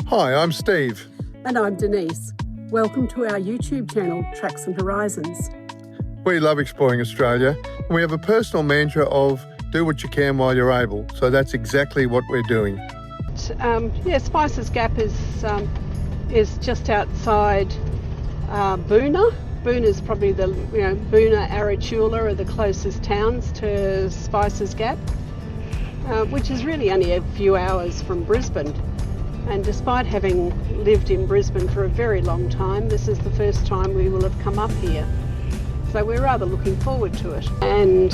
Hi, I'm Steve. And I'm Denise. Welcome to our YouTube channel, Tracks and Horizons. We love exploring Australia, and we have a personal mantra of do what you can while you're able. So that's exactly what we're doing. Spices Gap is just outside Boona. Boona is probably Boona, Arachula are the closest towns to Spices Gap, which is really only a few hours from Brisbane. And despite having lived in Brisbane for a very long time, this is the first time we will have come up here. So we're rather looking forward to it. And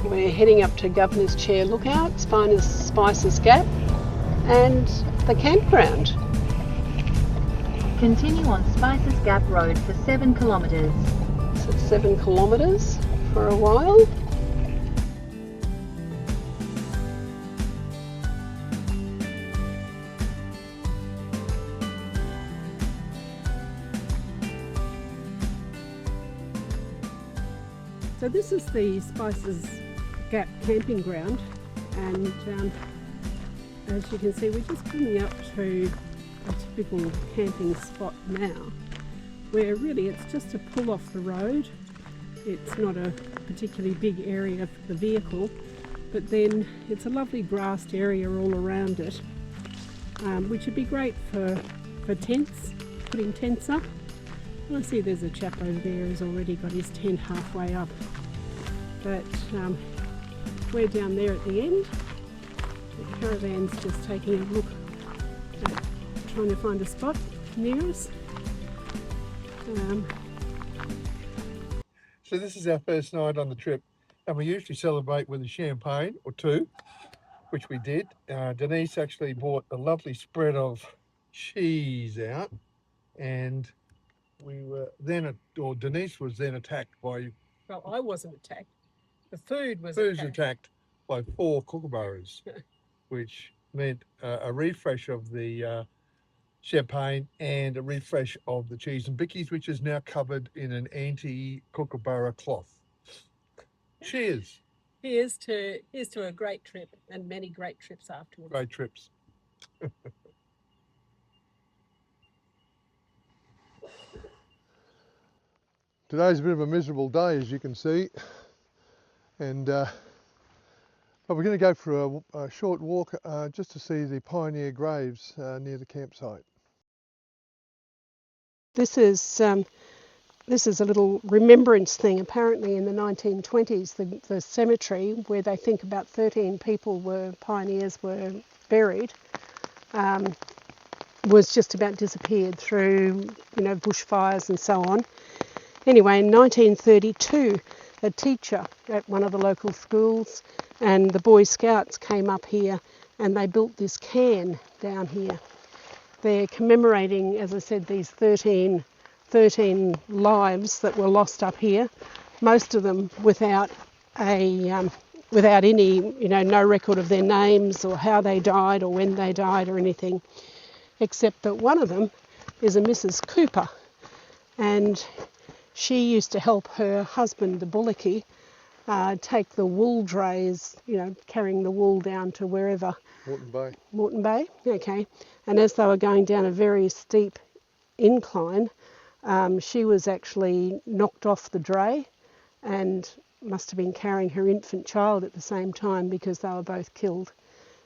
we're heading up to Governor's Chair Lookout, Spices Gap, and the campground. Continue on Spices Gap Road for 7 kilometres. So 7 kilometres for a while. So this is the Spices Gap camping ground, and as you can see, we're just coming up to a typical camping spot now, where really it's just a pull off the road. It's not a particularly big area for the vehicle, but then it's a lovely grassed area all around it, which would be great for tents, putting tents up. I see there's a chap over there who's already got his tent halfway up, but we're down there at the end. The caravan's just taking a look at trying to find a spot near us. So this is our first night on the trip, and we usually celebrate with a champagne or two, which we did. Denise actually bought a lovely spread of cheese out, and we were then, Denise was then attacked by... Well, I wasn't attacked. The food was attacked by 4 kookaburras, which meant a refresh of the champagne and a refresh of the cheese and bickies, which is now covered in an anti-kookaburra cloth. Cheers. Here's to a great trip and many great trips afterwards. Great trips. Today's a bit of a miserable day, as you can see, and but we're going to go for a short walk just to see the pioneer graves near the campsite. This is a little remembrance thing. Apparently in the 1920s, the cemetery where they think about 13 pioneers were buried, was just about disappeared through bushfires and so on. Anyway, in 1932, a teacher at one of the local schools and the Boy Scouts came up here and they built this cairn down here. They're commemorating, as I said, these 13 lives that were lost up here, most of them without any, no record of their names or how they died or when they died or anything, except that one of them is a Mrs. Cooper, and she used to help her husband, the bullocky, take the wool drays, carrying the wool down to wherever. Moreton Bay, okay. And as they were going down a very steep incline, she was actually knocked off the dray and must have been carrying her infant child at the same time because they were both killed.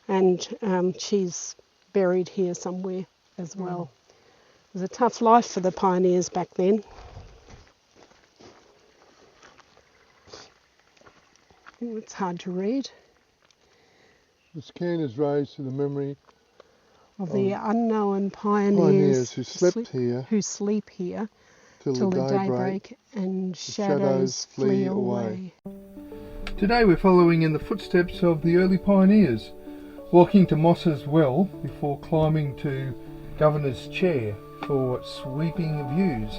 And she's buried here somewhere as well. It was a tough life for the pioneers back then. It's hard to read. This cairn is raised to the memory of the unknown pioneers who sleep here till the daybreak and shadows flee away. Today we're following in the footsteps of the early pioneers, walking to Moss's Well before climbing to Governor's Chair for sweeping views,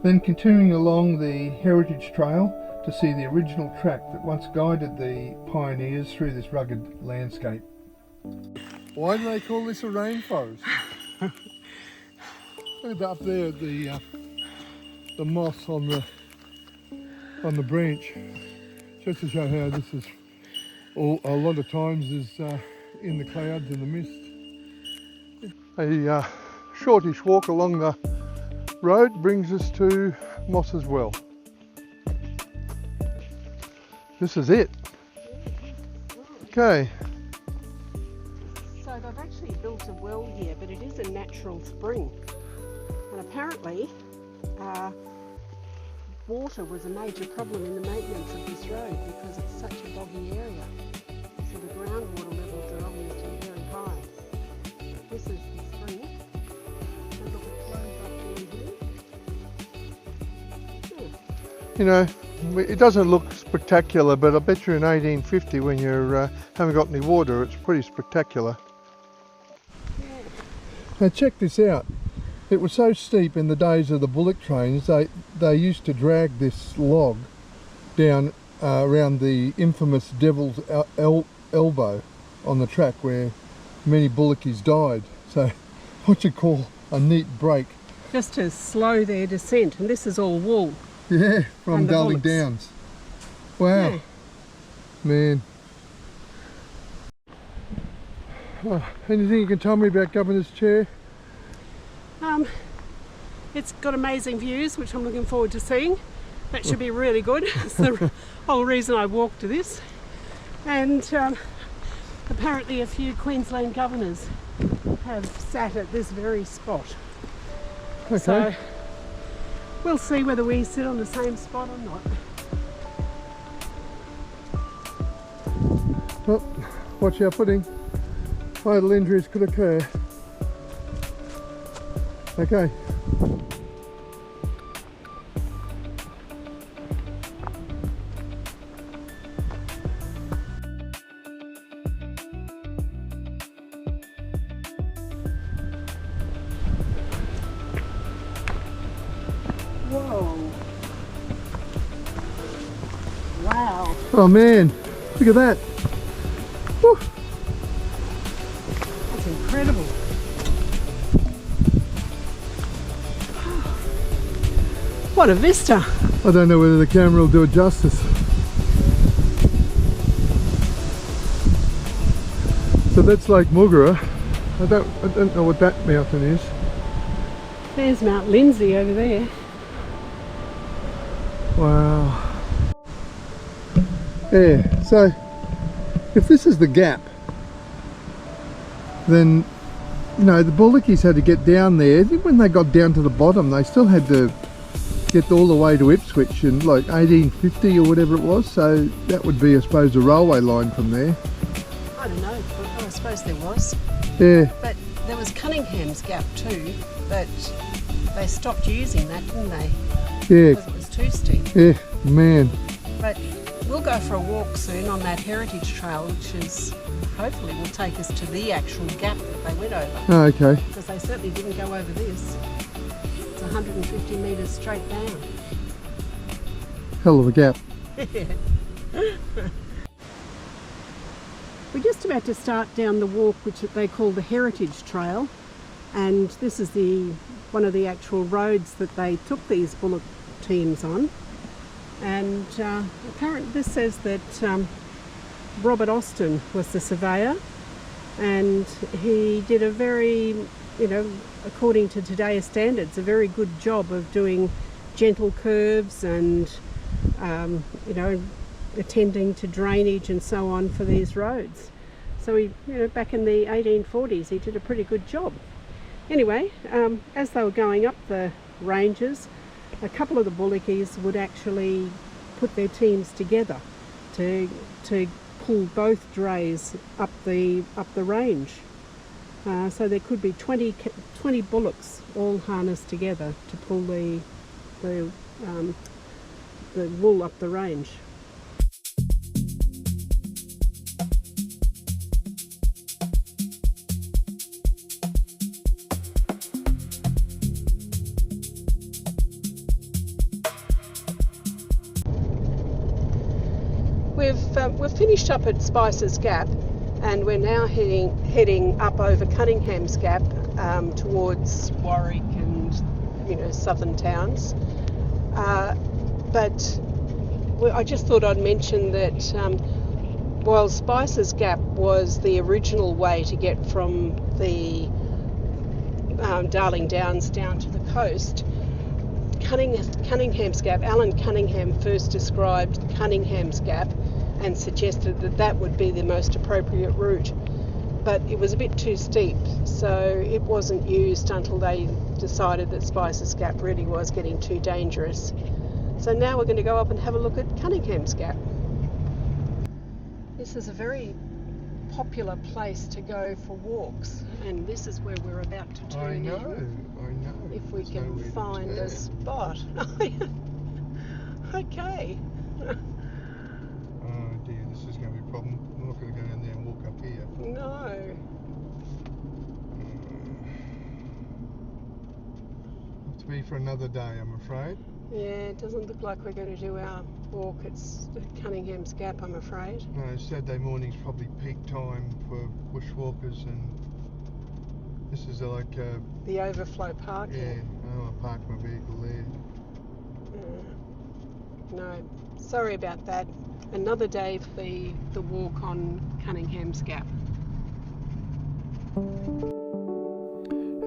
then continuing along the Heritage Trail to see the original track that once guided the pioneers through this rugged landscape. Why do they call this a rainforest? Look up there at the moss on the branch, just to show how this is a lot of times is in the clouds and the mist. A shortish walk along the road brings us to Moss's Well. This is it. Okay. So they've actually built a well here, but it is a natural spring. And apparently, water was a major problem in the maintenance of this road because it's such a boggy area. So the groundwater levels are obviously very high. This is the spring. And look, it flows up through here. You know, it doesn't look spectacular, but I bet you in 1850 when you haven't got any water, it's pretty spectacular. Yeah. Now check this out. It was so steep in the days of the bullock trains, they used to drag this log down around the infamous Devil's Elbow on the track where many bullockies died. So what you call a neat break. Just to slow their descent, and this is all wool. Yeah, from And the Darling bullocks. Downs. Wow, Yeah. man. Oh, anything you can tell me about Governor's Chair? It's got amazing views, which I'm looking forward to seeing. That should be really good. That's the whole reason I walked to this. And apparently a few Queensland governors have sat at this very spot. Okay. So we'll see whether we sit on the same spot or not. Well, watch our footing. Fatal injuries could occur. Okay. Whoa. Wow. Oh man, look at that. Whew. That's incredible. What a vista. I don't know whether the camera will do it justice. So that's Lake Mugara. I don't know what that mountain is. There's Mount Lindsay over there. Wow. Yeah, so if this is the gap, then, you know, the bullockies had to get down there. When they got down to the bottom, they still had to get all the way to Ipswich in like 1850 or whatever it was. So that would be, I suppose, a railway line from there. I don't know, but I suppose there was. Yeah. But there was Cunninghams Gap too, but they stopped using that, didn't they? Yeah. Because it was too steep. Yeah, man. But we'll go for a walk soon on that heritage trail, which is hopefully will take us to the actual gap that they went over. Oh, okay. Because they certainly didn't go over this. It's 150 metres straight down. Hell of a gap. We're just about to start down the walk which they call the Heritage Trail, and this is one of the actual roads that they took these bullock teams on. And apparently this says that Robert Austin was the surveyor, and he did a very, you know, according to today's standards, a very good job of doing gentle curves and you know, attending to drainage and so on for these roads. So he, you know, back in the 1840s, he did a pretty good job. Anyway, as they were going up the ranges, a couple of the bullockies would actually put their teams together to pull both drays up the range. So there could be 20 bullocks all harnessed together to pull the wool up the range. We've finished up at Spicer's Gap, and we're now heading up over Cunninghams Gap towards Warwick and, you know, southern towns. But I just thought I'd mention that while Spicer's Gap was the original way to get from the Darling Downs down to the coast. Cunninghams Gap, Alan Cunningham first described Cunninghams Gap and suggested that that would be the most appropriate route, but it was a bit too steep, so it wasn't used until they decided that Spices Gap really was getting too dangerous. So now we're going to go up and have a look at Cunninghams Gap. This is a very popular place to go for walks, and this is where we're about to turn in. I know. If we can find a spot. Okay. Oh dear, this is going to be a problem. I'm not going to go down there and walk up here. No. Have to be for another day, I'm afraid. Yeah, it doesn't look like we're going to do our walk at Cunningham's Gap, I'm afraid. No, Saturday morning's probably peak time for bushwalkers, and this is like the overflow parking. yeah, I don't want to park my vehicle there. No, sorry about that. Another day for the walk on Cunningham's Gap.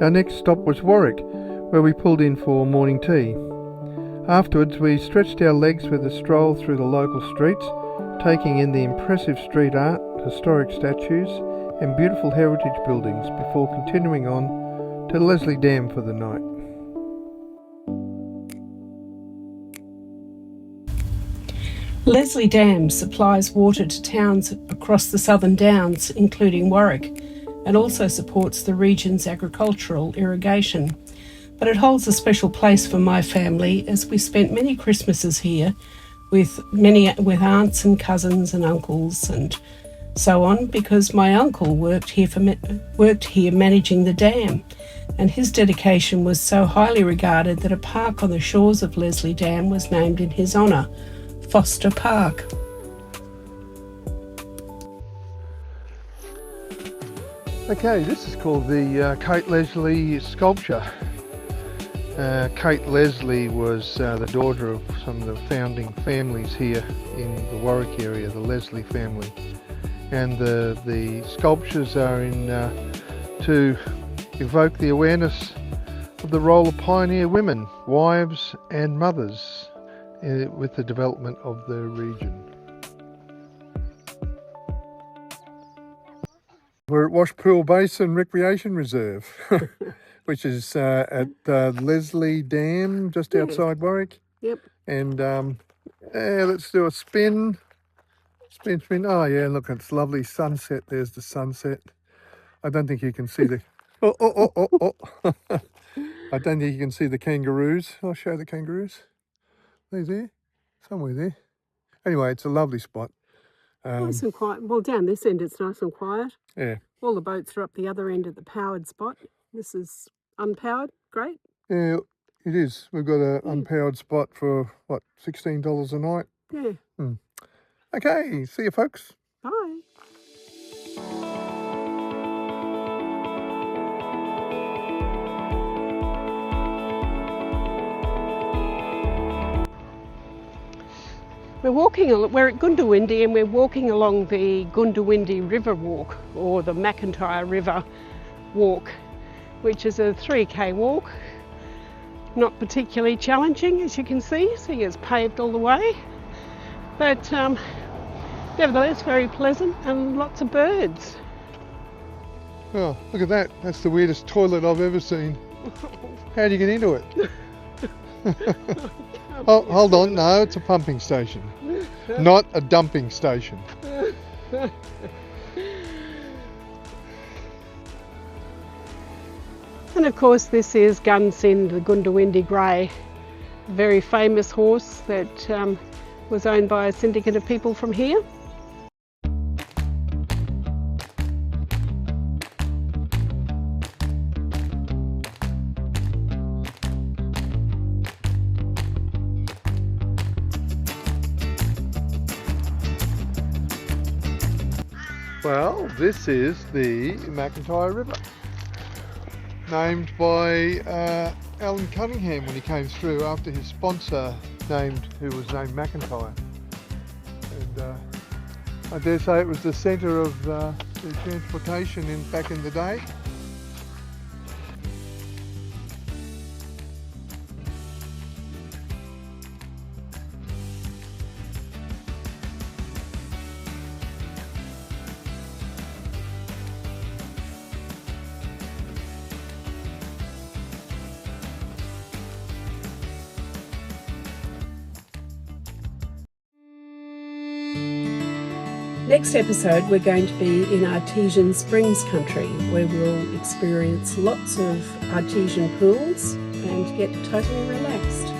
Our next stop was Warwick, where we pulled in for morning tea. Afterwards, we stretched our legs with a stroll through the local streets, taking in the impressive street art, historic statues and beautiful heritage buildings before continuing on to Leslie Dam for the night. Leslie Dam supplies water to towns across the Southern Downs, including Warwick, and also supports the region's agricultural irrigation. But it holds a special place for my family, as we spent many Christmases here with aunts and cousins and uncles and so on, because my uncle worked here managing the dam, and his dedication was so highly regarded that a park on the shores of Leslie Dam was named in his honour, Foster Park. Okay, this is called the Kate Leslie sculpture. Kate Leslie was the daughter of some of the founding families here in the Warwick area, the Leslie family. And the sculptures are to evoke the awareness of the role of pioneer women, wives and mothers with the development of the region. We're at Washpool Basin Recreation Reserve, which is at Leslie Dam, just outside Warwick. Yep. And let's do a spin. Spin. Oh yeah, look, it's lovely sunset. There's the sunset. I don't think you can see the... Oh. I don't think you can see the kangaroos. I'll show the kangaroos. They're there, somewhere there. Anyway, it's a lovely spot. Nice and quiet. Well, down this end it's nice and quiet. Yeah. All the boats are up the other end at the powered spot. This is unpowered. Great. Yeah, it is. We've got an unpowered spot for, what, $16 a night? Yeah. Okay, see you folks. Bye. We're at Goondiwindi, and we're walking along the Goondiwindi River Walk, or the McIntyre River Walk, which is a 3k walk. Not particularly challenging, as you can see, seeing it's paved all the way, but nevertheless very pleasant, and lots of birds. Oh, look at that. That's the weirdest toilet I've ever seen. How do you get into it? Oh, hold on. No, it's a pumping station, not a dumping station. And of course this is Gunsynd, the Goondiwindi Grey, a very famous horse that was owned by a syndicate of people from here. Well, this is the McIntyre River, named by Alan Cunningham when he came through after his sponsor who was named McIntyre. And I dare say it was the centre of the transportation back in the day. Next episode, we're going to be in Artesian Springs country, where we'll experience lots of artesian pools and get totally relaxed.